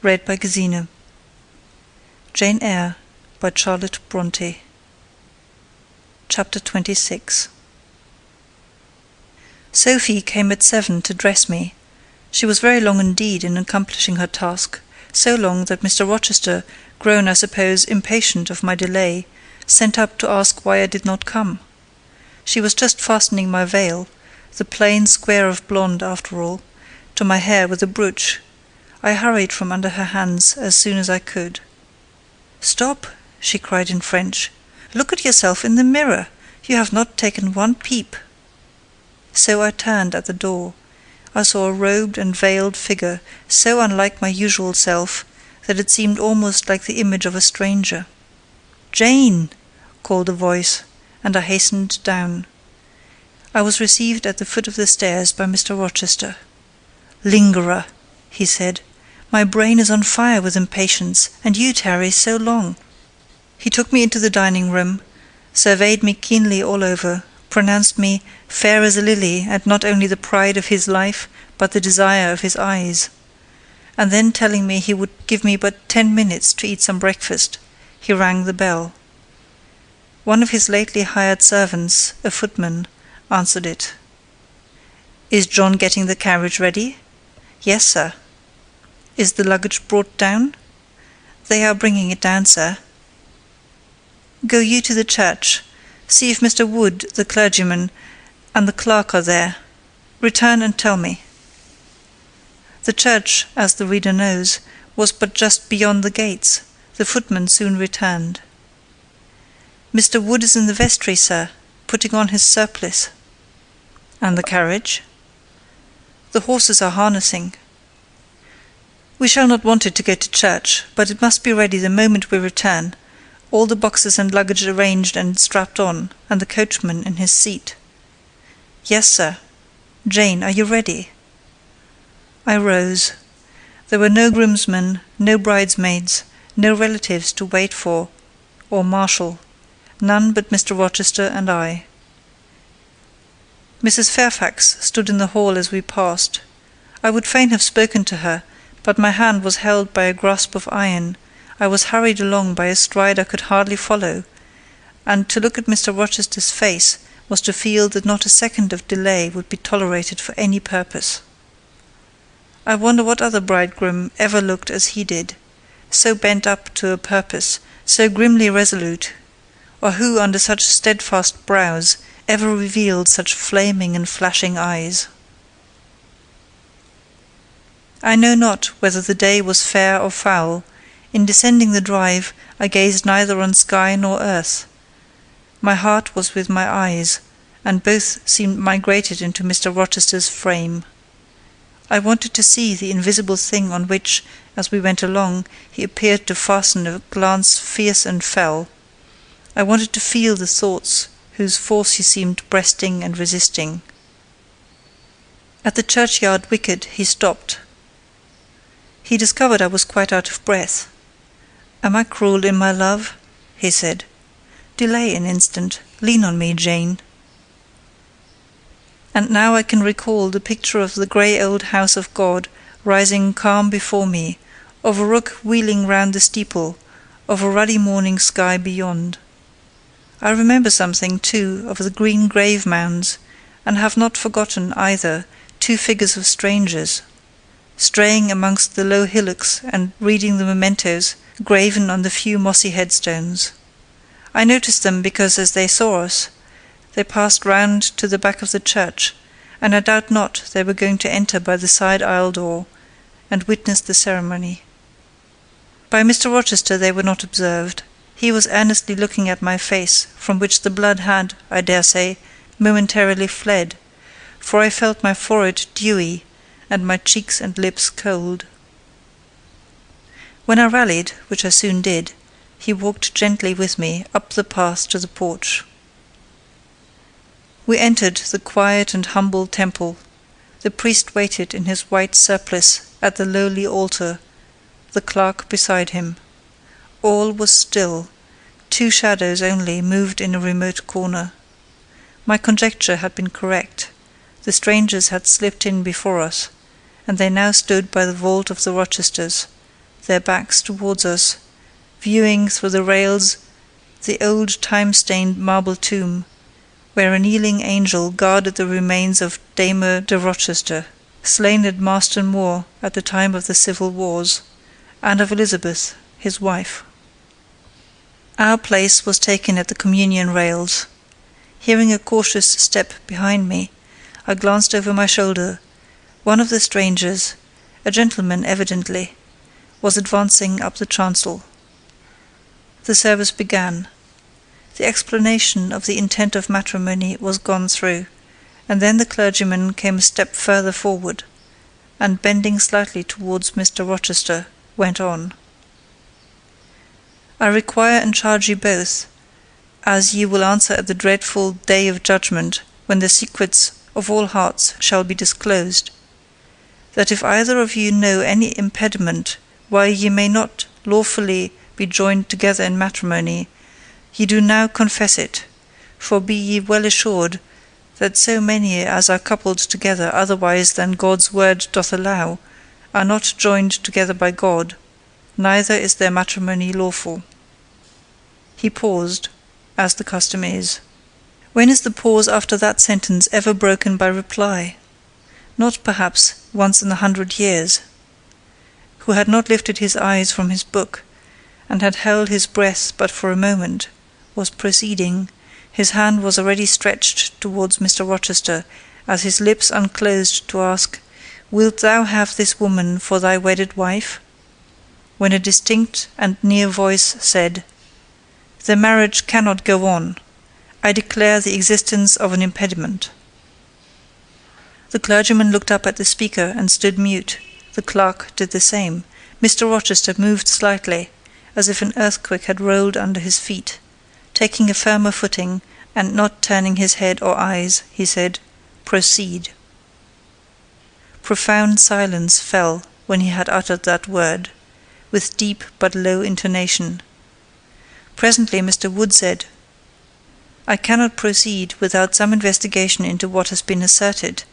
Read by Gesine. Jane Eyre by Charlotte Brontë. Chapter 26. Sophie came at 7 to dress me. She was very long indeed in accomplishing her task, so long that Mr. Rochester, grown, I suppose, impatient of my delay, sent up to ask why I did not come. She was just fastening my veil, the plain square of blonde after all, to my hair with a brooch. I hurried from under her hands as soon as I could. "Stop!" she cried in French. "Look at yourself in the mirror. You have not taken one peep." So I turned at the door. I saw a robed and veiled figure, so unlike my usual self that it seemed almost like the image of a stranger. "Jane!" called a voice, and I hastened down. I was received at the foot of the stairs by Mr. Rochester. "Lingerer!" he said. "My brain is on fire with impatience, and you tarry so long." He took me into the dining-room, surveyed me keenly all over, pronounced me fair as a lily, and not only the pride of his life, but the desire of his eyes. And then, telling me he would give me but 10 minutes to eat some breakfast, he rang the bell. One of his lately hired servants, a footman, answered it. "Is John getting the carriage ready?" "Yes, sir." "Is the luggage brought down?" "They are bringing it down, sir." "Go you to the church. See if Mr. Wood, the clergyman, and the clerk are there. Return and tell me." The church, as the reader knows, was but just beyond the gates. The footman soon returned. "Mr. Wood is in the vestry, sir, putting on his surplice." "And the carriage?" "The horses are harnessing." "We shall not want it to go to church, but it must be ready the moment we return, all the boxes and luggage arranged and strapped on, and the coachman in his seat." "Yes, sir. Jane, are you ready?" I rose. There were no groomsmen, no bridesmaids, no relatives to wait for or marshal, none but Mr. Rochester and I. Mrs. Fairfax stood in the hall as we passed. I would fain have spoken to her, but my hand was held by a grasp of iron. I was hurried along by a stride I could hardly follow, and to look at Mr. Rochester's face was to feel that not a second of delay would be tolerated for any purpose. I wonder what other bridegroom ever looked as he did, so bent up to a purpose, so grimly resolute, or who under such steadfast brows ever revealed such flaming and flashing eyes. I know not whether the day was fair or foul. In descending the drive, I gazed neither on sky nor earth. My heart was with my eyes, and both seemed migrated into Mr. Rochester's frame. I wanted to see the invisible thing on which, as we went along, he appeared to fasten a glance fierce and fell. I wanted to feel the thoughts whose force he seemed breasting and resisting. At the churchyard wicket he stopped. He discovered I was quite out of breath. "Am I cruel in my love?" he said. "Delay an instant. Lean on me, Jane." And now I can recall the picture of the grey old house of God rising calm before me, of a rook wheeling round the steeple, of a ruddy morning sky beyond. I remember something, too, of the green grave mounds, and have not forgotten, either, 2 figures of strangers, straying amongst the low hillocks and reading the mementos graven on the few mossy headstones. I noticed them because, as they saw us, they passed round to the back of the church, and I doubt not they were going to enter by the side aisle door, and witness the ceremony. By Mr. Rochester they were not observed. He was earnestly looking at my face, from which the blood had, I dare say, momentarily fled, for I felt my forehead dewy, and my cheeks and lips cold. When I rallied, which I soon did, he walked gently with me up the path to the porch. We entered the quiet and humble temple. The priest waited in his white surplice at the lowly altar, the clerk beside him. All was still. 2 shadows only moved in a remote corner. My conjecture had been correct. The strangers had slipped in before us, and they now stood by the vault of the Rochesters, their backs towards us, viewing through the rails the old time-stained marble tomb, where a kneeling angel guarded the remains of Damer de Rochester, slain at Marston Moor at the time of the civil wars, and of Elizabeth, his wife. Our place was taken at the communion rails. Hearing a cautious step behind me, I glanced over my shoulder. One of the strangers, a gentleman evidently, was advancing up the chancel. The service began. The explanation of the intent of matrimony was gone through, and then the clergyman came a step further forward, and bending slightly towards Mr. Rochester, went on. I require and charge you both, as ye will answer at the dreadful day of judgment, when the secrets of all hearts shall be disclosed, that if either of you know any impediment why ye may not lawfully be joined together in matrimony, ye do now confess it, for be ye well assured that so many as are coupled together otherwise than God's word doth allow, are not joined together by God, neither is their matrimony lawful. He paused, as the custom is. When is the pause after that sentence ever broken by reply? Not, perhaps, once in 100 years. Who had not lifted his eyes from his book, and had held his breath but for a moment, was proceeding. His hand was already stretched towards Mr. Rochester, as his lips unclosed to ask, "Wilt thou have this woman for thy wedded wife?" when a distinct and near voice said, "The marriage cannot go on. I declare the existence of an impediment." The clergyman looked up at the speaker and stood mute. The clerk did the same. Mr. Rochester moved slightly, as if an earthquake had rolled under his feet. Taking a firmer footing, and not turning his head or eyes, he said, "Proceed." Profound silence fell when he had uttered that word, with deep but low intonation. Presently Mr. Wood said, "I cannot proceed without some investigation into what has been asserted,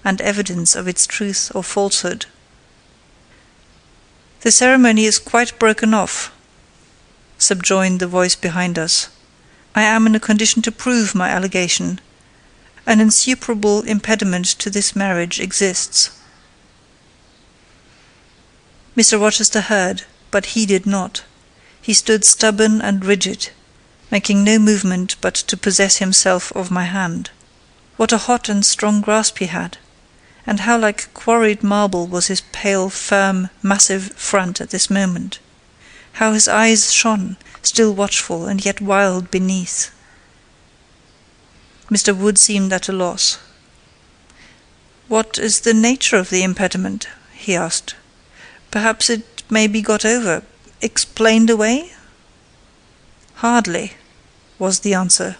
and evidence of its truth or falsehood." "The ceremony is quite broken off," subjoined the voice behind us. "I am in a condition to prove my allegation. An insuperable impediment to this marriage exists." Mr. Rochester heard, but heeded not. He stood stubborn and rigid, making no movement but to possess himself of my hand. What a hot and strong grasp he had! And how like quarried marble was his pale, firm, massive front at this moment! How his eyes shone, still watchful and yet wild beneath! Mr. Wood seemed at a loss. "What is the nature of the impediment?" he asked. "Perhaps it may be got over, explained away?" "Hardly," was the answer.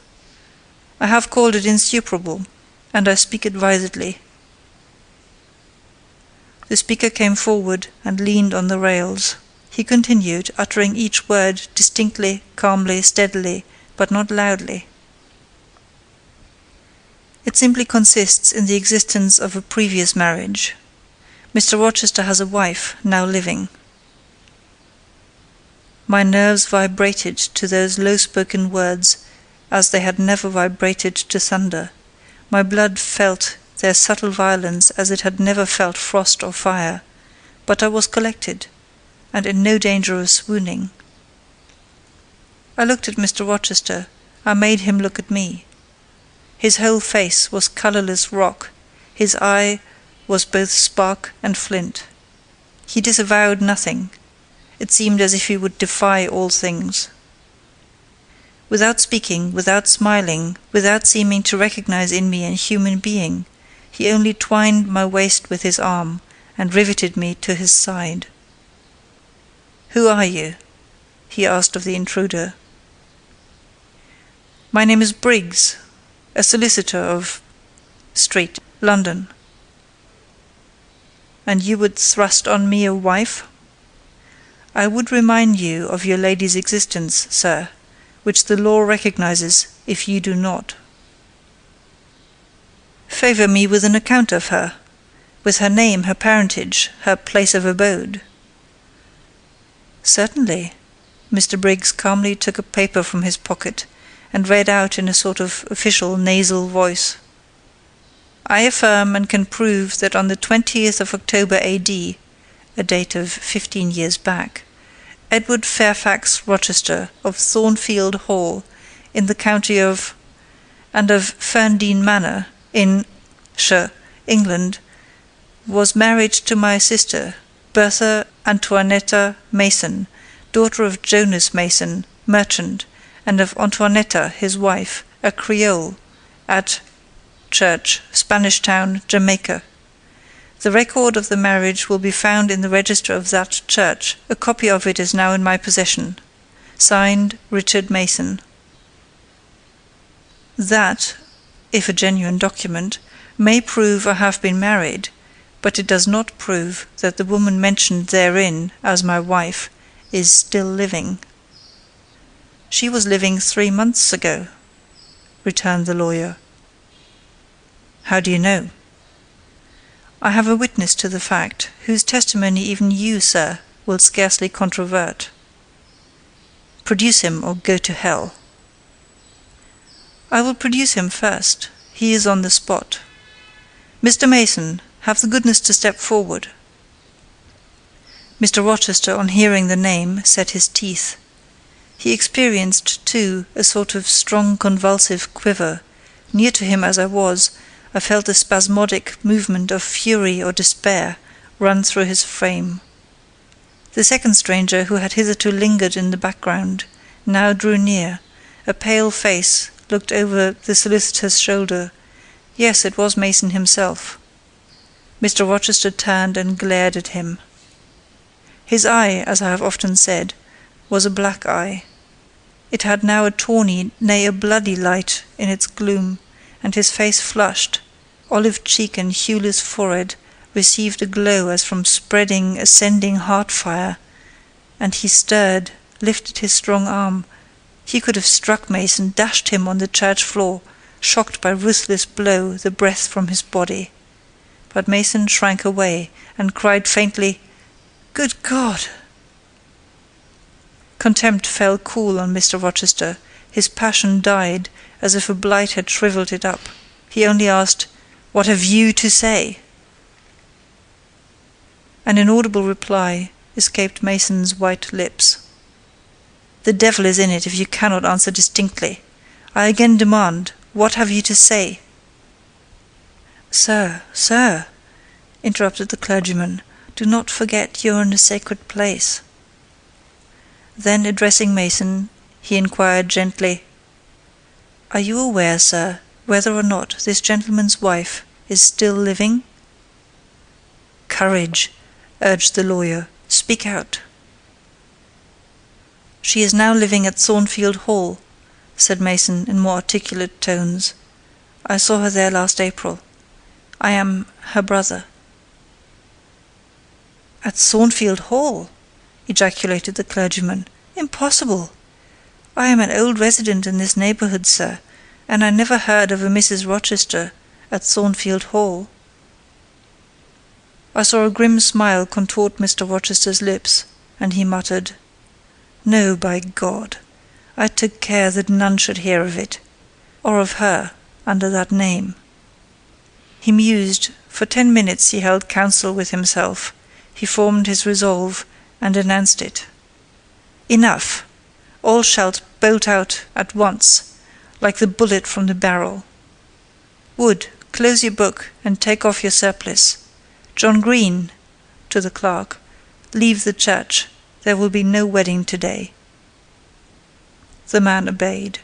"I have called it insuperable, and I speak advisedly." The speaker came forward and leaned on the rails. He continued, uttering each word distinctly, calmly, steadily, but not loudly. "It simply consists in the existence of a previous marriage. Mr. Rochester has a wife, now living." My nerves vibrated to those low-spoken words as they had never vibrated to thunder. My blood felt their subtle violence as it had never felt frost or fire, but I was collected, and in no danger of swooning. I looked at Mr. Rochester, I made him look at me. His whole face was colourless rock, his eye was both spark and flint. He disavowed nothing. It seemed as if he would defy all things. Without speaking, without smiling, without seeming to recognize in me a human being, he only twined my waist with his arm, and riveted me to his side. "Who are you?" he asked of the intruder. "My name is Briggs, a solicitor of Street, London." "And you would thrust on me a wife?" "I would remind you of your lady's existence, sir, which the law recognizes if you do not." "Favour me with an account of her, with her name, her parentage, her place of abode." "Certainly." Mr. Briggs calmly took a paper from his pocket, and read out in a sort of official nasal voice: "I affirm and can prove that on the 20th of October A.D., a date of 15 years back, Edward Fairfax Rochester of Thornfield Hall, in the county of, and of Ferndean Manor, in shire, England, was married to my sister, Bertha Antoinetta Mason, daughter of Jonas Mason, merchant, and of Antoinetta, his wife, a Creole, at church, Spanish Town, Jamaica. The record of the marriage will be found in the register of that church. A copy of it is now in my possession. Signed, Richard Mason." That, if a genuine document, may prove I have been married, but it does not prove that the woman mentioned therein as my wife is still living. "She was living 3 months ago," returned the lawyer. "How do you know?" "I have a witness to the fact, whose testimony even you, sir, will scarcely controvert." "Produce him, or go to hell." "I will produce him first. He is on the spot. Mr. Mason, have the goodness to step forward." Mr. Rochester, on hearing the name, set his teeth. He experienced, too, a sort of strong convulsive quiver. Near to him as I was, I felt a spasmodic movement of fury or despair run through his frame. The second stranger, who had hitherto lingered in the background, now drew near. A pale face looked over the solicitor's shoulder. Yes, it was Mason himself. Mr. Rochester turned and glared at him. His eye, as I have often said, was a black eye. It had now a tawny, nay, a bloody light in its gloom, and his face flushed. Olive cheek and hueless forehead received a glow as from spreading, ascending heart-fire, and he stirred, lifted his strong arm. He could have struck Mason, dashed him on the church floor, shocked by ruthless blow the breath from his body. But Mason shrank away, and cried faintly, "Good God!" Contempt fell cool on Mr. Rochester. His passion died, as if a blight had shrivelled it up. He only asked, "What have you to say?" An inaudible reply escaped Mason's white lips. "The devil is in it if you cannot answer distinctly. I again demand, what have you to say?" "Sir, sir," interrupted the clergyman, "do not forget you are in a sacred place." Then, addressing Mason, he inquired gently, "Are you aware, sir, whether or not this gentleman's wife is still living?" "Courage," urged the lawyer. "Speak out." "She is now living at Thornfield Hall," said Mason in more articulate tones. "I saw her there last April. I am her brother." "At Thornfield Hall!" ejaculated the clergyman. "Impossible! I am an old resident in this neighbourhood, sir, and I never heard of a Mrs. Rochester at Thornfield Hall." I saw a grim smile contort Mr. Rochester's lips, and he muttered, "No, by God! I took care that none should hear of it, or of her, under that name." He mused. For 10 minutes he held counsel with himself. He formed his resolve, and announced it. "Enough! All shalt bolt out at once, like the bullet from the barrel. Wood, close your book, and take off your surplice. John Green," to the clerk, "leave the church. There will be no wedding today." The man obeyed.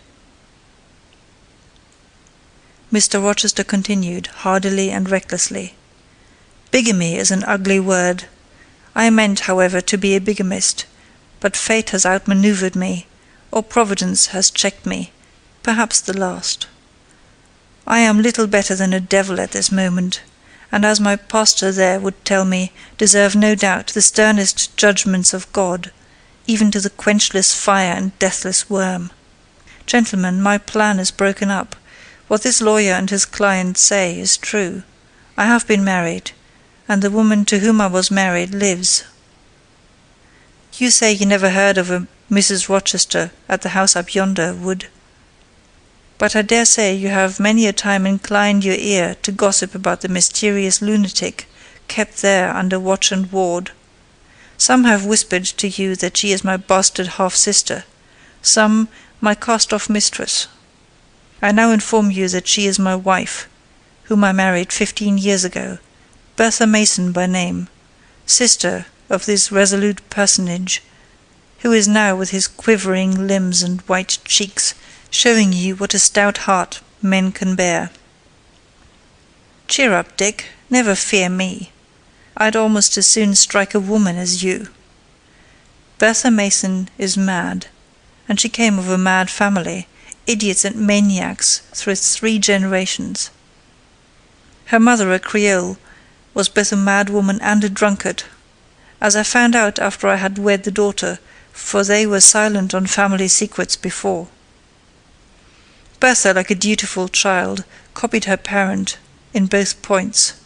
Mr. Rochester continued, hardily and recklessly, "Bigamy is an ugly word. I meant, however, to be a bigamist, but fate has outmanoeuvred me, or Providence has checked me, perhaps the last. I am little better than a devil at this moment, and as my pastor there would tell me, deserve no doubt the sternest judgments of God, even to the quenchless fire and deathless worm. Gentlemen, my plan is broken up. What this lawyer and his client say is true. I have been married, and the woman to whom I was married lives." You say you never heard of a Mrs. Rochester at the house up yonder, Wood. But I dare say you have many a time inclined your ear to gossip about the mysterious lunatic kept there under watch and ward. Some have whispered to you that she is my bastard half-sister, some my cast-off mistress. I now inform you that she is my wife, whom I married 15 years ago, Bertha Mason by name, sister of this resolute personage, who is now with his quivering limbs and white cheeks showing you what a stout heart men can bear. Cheer up, Dick, never fear me. I'd almost as soon strike a woman as you. Bertha Mason is mad, and she came of a mad family, idiots and maniacs through 3 generations. Her mother, a Creole, was both a mad woman and a drunkard, as I found out after I had wed the daughter, for they were silent on family secrets before. Bertha, like a dutiful child, copied her parent in both points.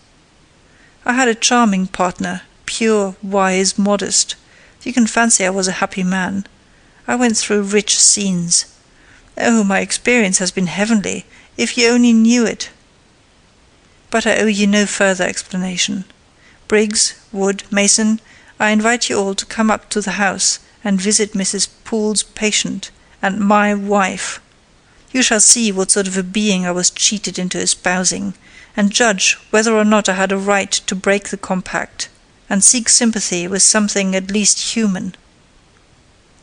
I had a charming partner, pure, wise, modest. You can fancy I was a happy man. I went through rich scenes. Oh, my experience has been heavenly, if you only knew it. But I owe you no further explanation. Briggs, Wood, Mason, I invite you all to come up to the house and visit Mrs. Poole's patient and my wife. You shall see what sort of a being I was cheated into espousing, and judge whether or not I had a right to break the compact, and seek sympathy with something at least human.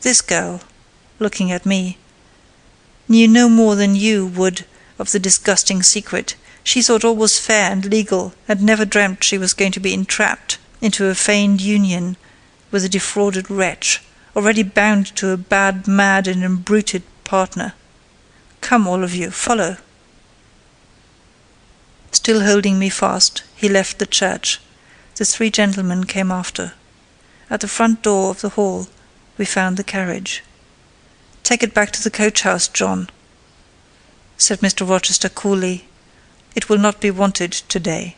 This girl, looking at me, knew no more than you would of the disgusting secret. She thought all was fair and legal, and never dreamt she was going to be entrapped into a feigned union with a defrauded wretch, already bound to a bad, mad, and embruted partner. Come, all of you, follow. Still holding me fast, he left the church. The 3 gentlemen came after. At the front door of the hall we found the carriage. "Take it back to the coach-house, John," said Mr. Rochester coolly. "It will not be wanted to-day."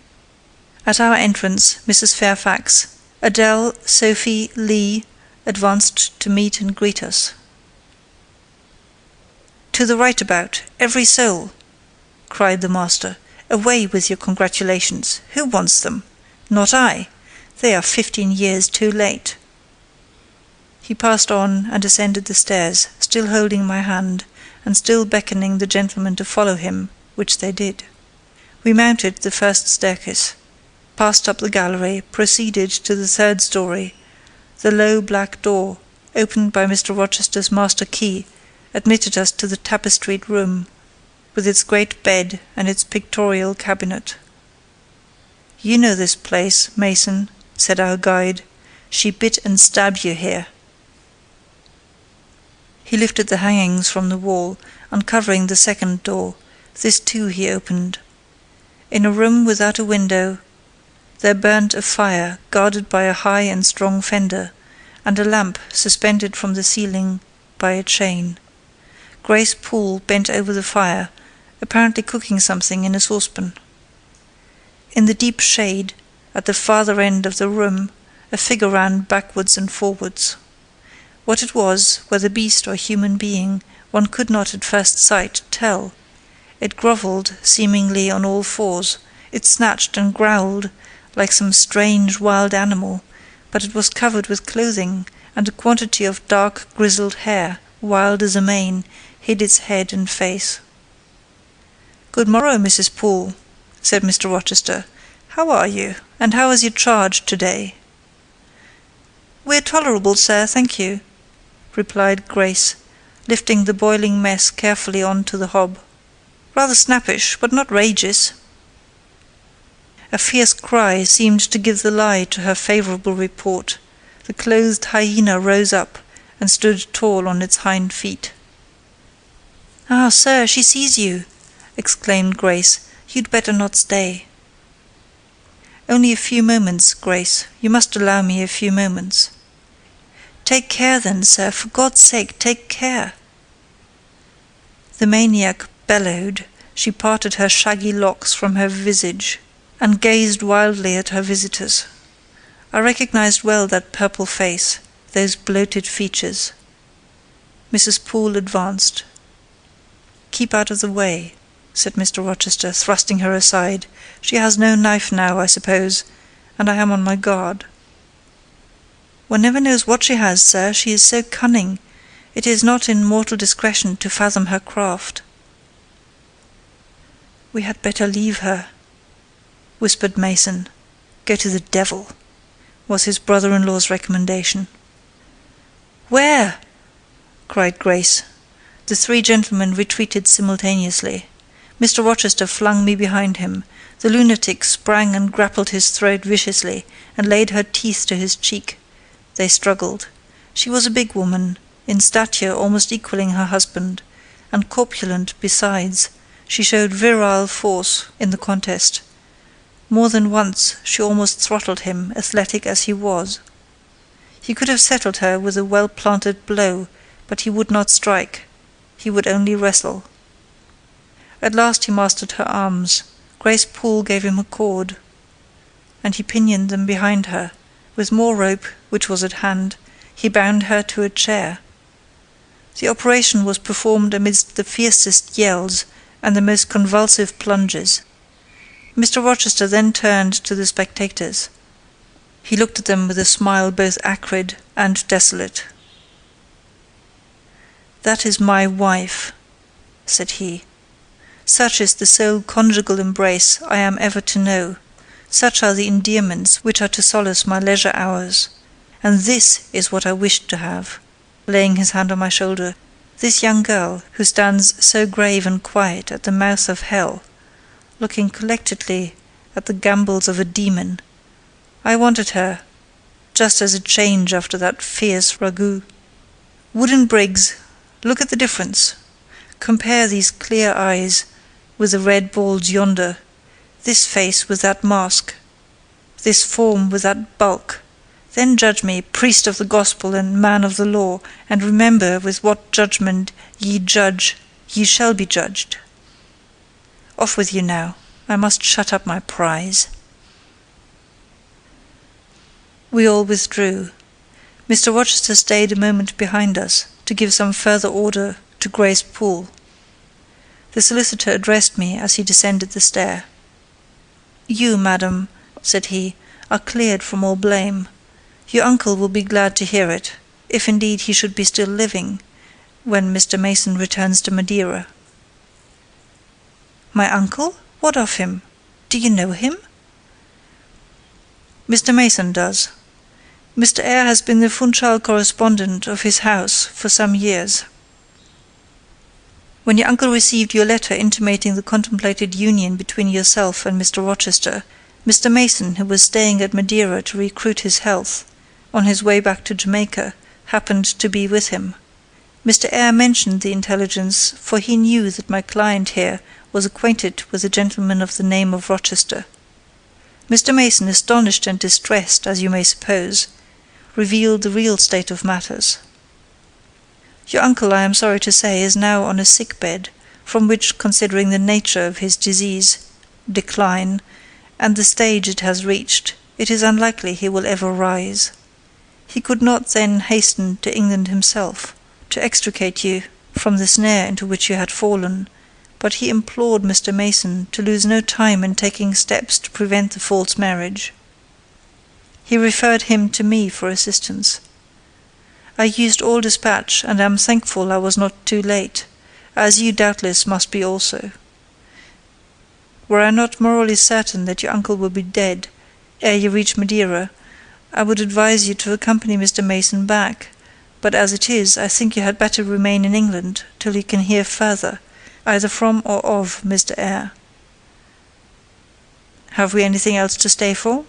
At our entrance, Mrs. Fairfax, Adele, Sophie, Lee advanced to meet and greet us. "To the right about, every soul!" cried the master. "Away with your congratulations! Who wants them? Not I! They are 15 years too late." He passed on and ascended the stairs, still holding my hand, and still beckoning the gentlemen to follow him, which they did. We mounted the first staircase, passed up the gallery, proceeded to the 3rd story. The low black door, opened by Mr. Rochester's master key, admitted us to the tapestried room, with its great bed and its pictorial cabinet. "You know this place, Mason," said our guide. "She bit and stabbed you here." He lifted the hangings from the wall, uncovering the 2nd door. This too he opened. In a room without a window there burnt a fire guarded by a high and strong fender, and a lamp suspended from the ceiling by a chain. Grace Poole bent over the fire, apparently cooking something in a saucepan. In the deep shade, at the farther end of the room, a figure ran backwards and forwards. What it was, whether beast or human being, one could not at first sight tell. It grovelled, seemingly on all fours, it snatched and growled like some strange wild animal, but it was covered with clothing, and a quantity of dark grizzled hair, wild as a mane, hid its head and face. "Good morrow, Mrs. Poole," said Mr. Rochester. "How are you, and how is your charge to-day?" "We're tolerable, sir, thank you," replied Grace, lifting the boiling mess carefully on to the hob. "Rather snappish, but not rageous." A fierce cry seemed to give the lie to her favourable report. The clothed hyena rose up, and stood tall on its hind feet. "Ah, sir, she sees you!" exclaimed Grace. "You'd better not stay." "Only a few moments, Grace. You must allow me a few moments." "Take care, then, sir, for God's sake, take care!" The maniac bellowed. She parted her shaggy locks from her visage, and gazed wildly at her visitors. I recognized well that purple face. those bloated features. Mrs. Poole advanced. "Keep out of the way," said Mr. Rochester, thrusting her aside. "She has no knife now, I suppose, and I am on my guard." "One never knows what she has, sir, she is so cunning. It is not in mortal discretion to fathom her craft." "We had better leave her," whispered Mason. "Go to the devil," was his brother-in-law's recommendation. "Where?" cried Grace. The three gentlemen retreated simultaneously. Mr. Rochester flung me behind him. The lunatic sprang and grappled his throat viciously, and laid her teeth to his cheek. They struggled. She was a big woman, in stature almost equalling her husband, and corpulent besides. She showed virile force in the contest. More than once she almost throttled him, athletic as he was. He could have settled her with a well-planted blow, but he would not strike. He would only wrestle. At last he mastered her arms. Grace Poole gave him a cord, and he pinioned them behind her. With more rope, which was at hand, he bound her to a chair. The operation was performed amidst the fiercest yells and the most convulsive plunges. Mr. Rochester then turned to the spectators. He looked at them with a smile both acrid and desolate. "That is my wife," said he. "Such is the sole conjugal embrace I am ever to know. Such are the endearments which are to solace my leisure hours. And this is what I wished to have," laying his hand on my shoulder. "This young girl, who stands so grave and quiet at the mouth of hell, looking collectedly at the gambols of a demon. I wanted her, just as a change after that fierce ragout. Wooden Briggs, look at the difference. Compare these clear eyes with the red balls yonder, this face with that mask, this form with that bulk. Then judge me, priest of the gospel and man of the law, and remember with what judgment ye judge, ye shall be judged. Off with you now, I must shut up my prize." We all withdrew. Mr. Rochester stayed a moment behind us, to give some further order to Grace Poole. The solicitor addressed me as he descended the stair. "You, madam," said he, "are cleared from all blame. Your uncle will be glad to hear it, if indeed he should be still living, when Mr. Mason returns to Madeira." "My uncle? What of him? Do you know him?" "Mr. Mason does. Mr. Eyre has been the Funchal correspondent of his house for some years. When your uncle received your letter intimating the contemplated union between yourself and Mr. Rochester, Mr. Mason, who was staying at Madeira to recruit his health, on his way back to Jamaica, happened to be with him. Mr. Eyre mentioned the intelligence, for he knew that my client here was acquainted with a gentleman of the name of Rochester. Mr. Mason, astonished and distressed, as you may suppose, revealed the real state of matters. Your uncle, I am sorry to say, is now on a sick bed, from which, considering the nature of his disease, decline, and the stage it has reached, it is unlikely he will ever rise. He could not then hasten to England himself, to extricate you from the snare into which you had fallen, but he implored Mr. Mason to lose no time in taking steps to prevent the false marriage. He referred him to me for assistance. I used all dispatch, and am thankful I was not too late, as you doubtless must be also. Were I not morally certain that your uncle will be dead ere you reach Madeira, I would advise you to accompany Mr. Mason back, but as it is, I think you had better remain in England till you can hear further, either from or of Mr. Eyre. Have we anything else to stay for?"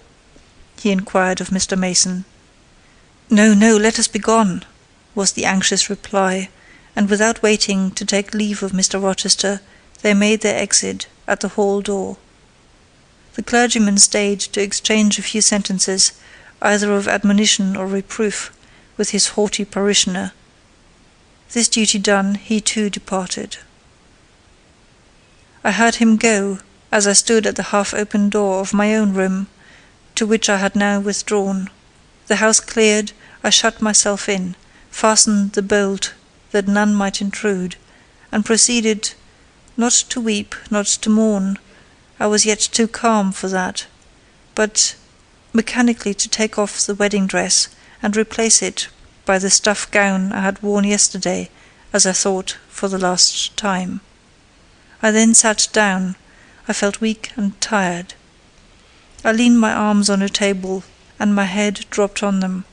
he inquired of Mr. Mason. "No, no, let us be gone," was the anxious reply, and without waiting to take leave of Mr. Rochester, they made their exit at the hall door. The clergyman stayed to exchange a few sentences, either of admonition or reproof, with his haughty parishioner. This duty done, he too departed. I heard him go, as I stood at the half-open door of my own room, to which I had now withdrawn. The house cleared, I shut myself in, fastened the bolt that none might intrude, and proceeded, not to weep, not to mourn, I was yet too calm for that, but mechanically to take off the wedding dress and replace it by the stuff gown I had worn yesterday, as I thought, for the last time. I then sat down. I felt weak and tired. I leaned my arms on a table, and my head dropped on them.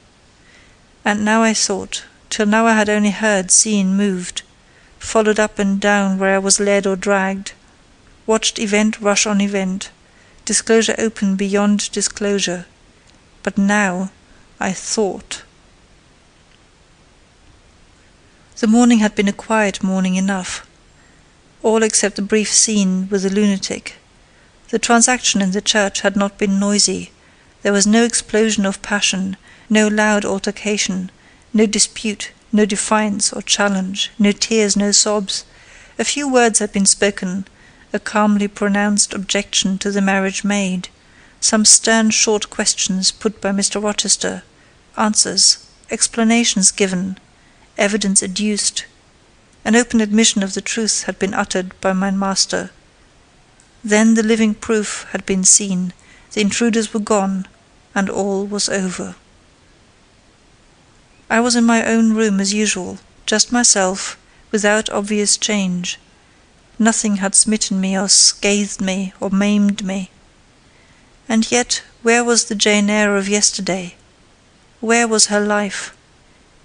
And now I thought, till now I had only heard, seen, moved, followed up and down where I was led or dragged, watched event rush on event, disclosure open beyond disclosure. But now I thought. The morning had been a quiet morning enough, all except the brief scene with the lunatic. The transaction in the church had not been noisy. There was no explosion of passion, no loud altercation, no dispute, no defiance or challenge, no tears, no sobs. A few words had been spoken, a calmly pronounced objection to the marriage made, some stern short questions put by Mr. Rochester, answers, explanations given, evidence adduced. An open admission of the truth had been uttered by my master. Then the living proof had been seen, the intruders were gone, and all was over. I was in my own room as usual, just myself, without obvious change. Nothing had smitten me or scathed me or maimed me. And yet, where was the Jane Eyre of yesterday? Where was her life?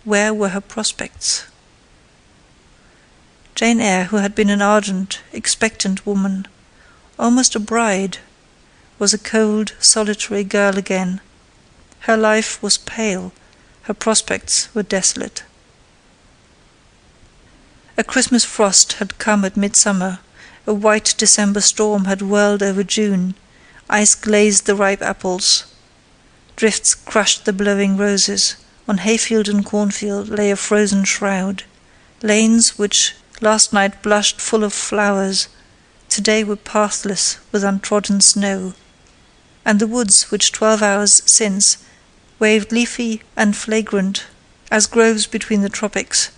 Where were her prospects? Jane Eyre, who had been an ardent, expectant woman, almost a bride, was a cold, solitary girl again. Her life was pale, her prospects were desolate. A Christmas frost had come at midsummer, a white December storm had whirled over June, ice glazed the ripe apples, drifts crushed the blowing roses, on hayfield and cornfield lay a frozen shroud. Lanes which last night blushed full of flowers, today were pathless with untrodden snow, and the woods which 12 hours since waved leafy and flagrant as groves between the tropics,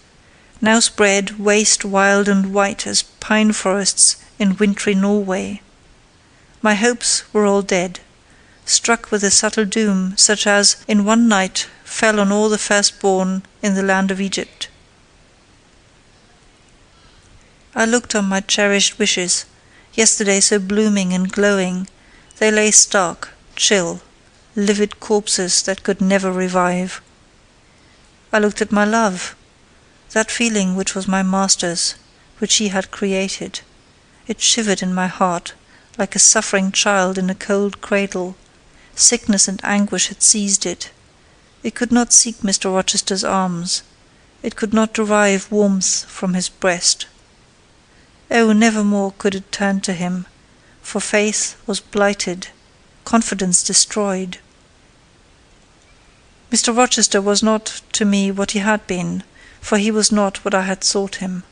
now spread waste wild and white as pine forests in wintry Norway. My hopes were all dead, struck with a subtle doom such as in one night fell on all the firstborn in the land of Egypt. I looked on my cherished wishes, yesterday so blooming and glowing. They lay stark, chill, livid corpses that could never revive. I looked at my love, that feeling which was my master's, which he had created. It shivered in my heart, like a suffering child in a cold cradle. Sickness and anguish had seized it. It could not seek Mr. Rochester's arms. It could not derive warmth from his breast. Oh, never more could it turn to him, for faith was blighted, confidence destroyed. Mr. Rochester was not to me what he had been, for he was not what I had thought him.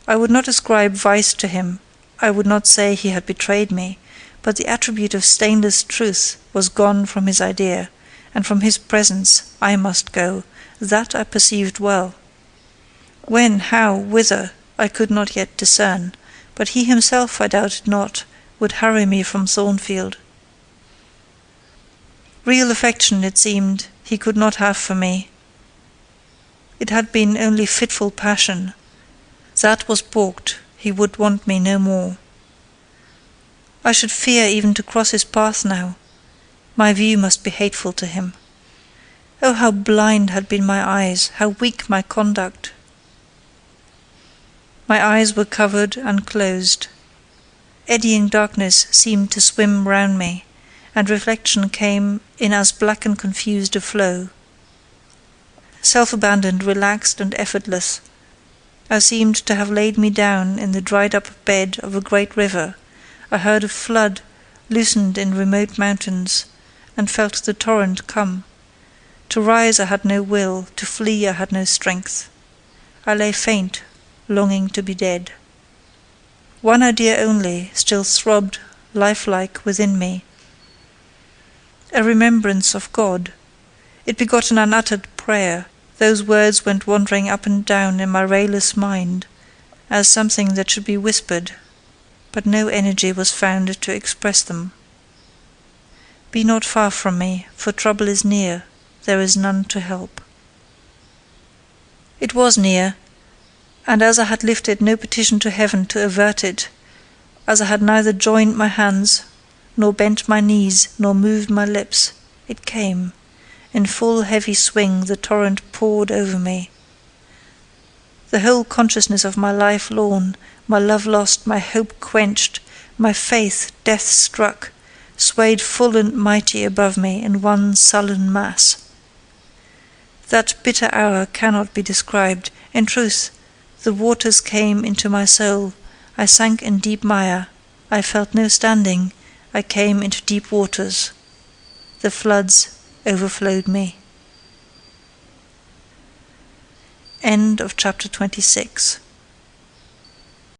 I would not ascribe vice to him, I would not say he had betrayed me, but the attribute of stainless truth was gone from his idea, and from his presence I must go, that I perceived well. When, how, whither, I could not yet discern, but he himself, I doubted not, would hurry me from Thornfield. Real affection, it seemed, he could not have for me. It had been only fitful passion. That was balked, he would want me no more. I should fear even to cross his path now. My view must be hateful to him. Oh, how blind had been my eyes, how weak my conduct! My eyes were covered and closed. Eddying darkness seemed to swim round me, and reflection came in as black and confused a flow. Self-abandoned, relaxed, and effortless, I seemed to have laid me down in the dried-up bed of a great river. I heard a flood loosened in remote mountains, and felt the torrent come. To rise I had no will, to flee I had no strength. I lay faint, longing to be dead. One idea only still throbbed lifelike within me, a remembrance of God. It begot an unuttered prayer. Those words went wandering up and down in my rayless mind, as something that should be whispered, but no energy was found to express them. Be not far from me, for trouble is near, there is none to help. It was near, and as I had lifted no petition to heaven to avert it, as I had neither joined my hands, nor bent my knees, nor moved my lips, it came. In full heavy swing the torrent poured over me. The whole consciousness of my life lorn, my love lost, my hope quenched, my faith death struck, swayed full and mighty above me in one sullen mass. That bitter hour cannot be described. In truth, the waters came into my soul. I sank in deep mire. I felt no standing. I came into deep waters. The floods overflowed me. End of chapter 26.